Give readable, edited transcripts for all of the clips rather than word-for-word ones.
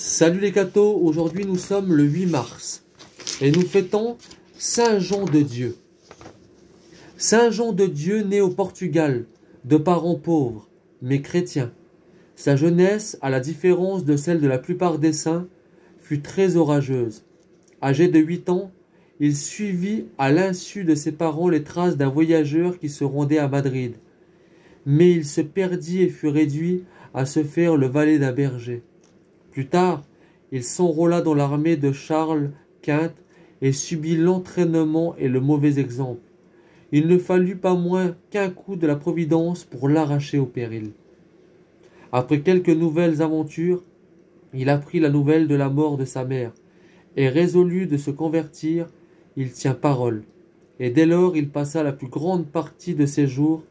Salut les cathos, aujourd'hui nous sommes le 8 mars et nous fêtons Saint Jean de Dieu. Saint Jean de Dieu né au Portugal, de parents pauvres, mais chrétiens. Sa jeunesse, à la différence de celle de la plupart des saints, fut très orageuse. Âgé de 8 ans, il suivit à l'insu de ses parents les traces d'un voyageur qui se rendait à Madrid. Mais il se perdit et fut réduit à se faire le valet d'un berger. Plus tard, il s'enrôla dans l'armée de Charles Quint et subit l'entraînement et le mauvais exemple. Il ne fallut pas moins qu'un coup de la Providence pour l'arracher au péril. Après quelques nouvelles aventures, il apprit la nouvelle de la mort de sa mère, et résolu de se convertir, il tient parole. Et dès lors, il passa la plus grande partie de ses jours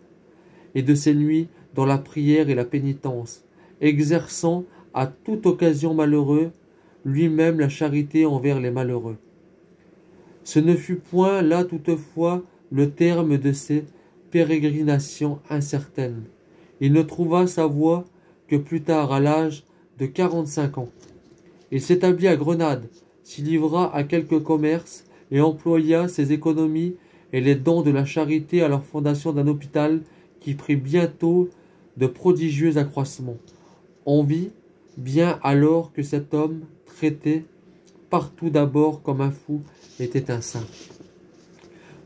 et de ses nuits dans la prière et la pénitence, exerçant à toute occasion malheureux, lui-même la charité envers les malheureux. Ce ne fut point là toutefois le terme de ses pérégrinations incertaines. Il ne trouva sa voie que plus tard, à l'âge de 45 ans. Il s'établit à Grenade, s'y livra à quelques commerces et employa ses économies et les dons de la charité à la fondation d'un hôpital qui prit bientôt de prodigieux accroissements. On vit bien alors que cet homme, traité partout d'abord comme un fou, était un saint.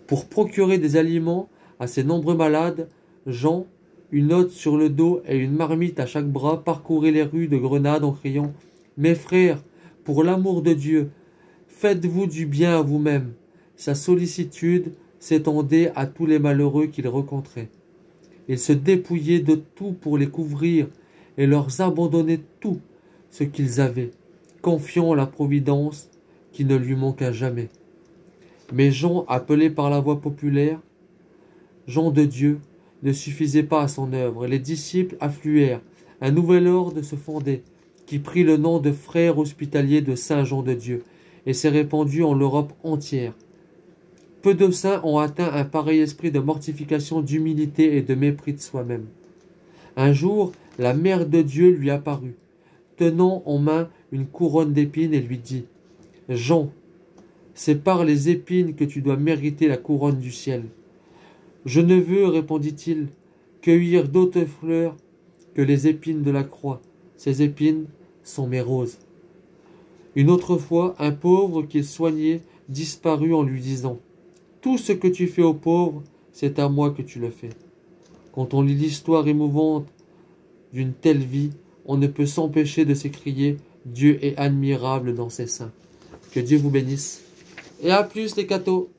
Pour procurer des aliments à ses nombreux malades, Jean, une hotte sur le dos et une marmite à chaque bras, parcourait les rues de Grenade en criant « Mes frères, pour l'amour de Dieu, faites-vous du bien à vous-même ». Sa sollicitude s'étendait à tous les malheureux qu'il rencontrait. Il se dépouillait de tout pour les couvrir et leur abandonnait tout ce qu'ils avaient, confiant à la providence qui ne lui manqua jamais. Mais Jean, appelé par la voix populaire, Jean de Dieu, ne suffisait pas à son œuvre, et les disciples affluèrent. Un nouvel ordre se fondait, qui prit le nom de frères hospitaliers de Saint Jean de Dieu, et s'est répandu en l'Europe entière. Peu de saints ont atteint un pareil esprit de mortification, d'humilité et de mépris de soi-même. Un jour, la mère de Dieu lui apparut, tenant en main une couronne d'épines, et lui dit « Jean, c'est par les épines que tu dois mériter la couronne du ciel. » « Je ne veux, répondit-il, cueillir d'autres fleurs que les épines de la croix. Ces épines sont mes roses. » Une autre fois, un pauvre qu'il soignait disparut en lui disant « Tout ce que tu fais aux pauvres, c'est à moi que tu le fais. » Quand on lit l'histoire émouvante d'une telle vie, on ne peut s'empêcher de s'écrier « Dieu est admirable dans ses saints. » Que Dieu vous bénisse. Et à plus les cathos.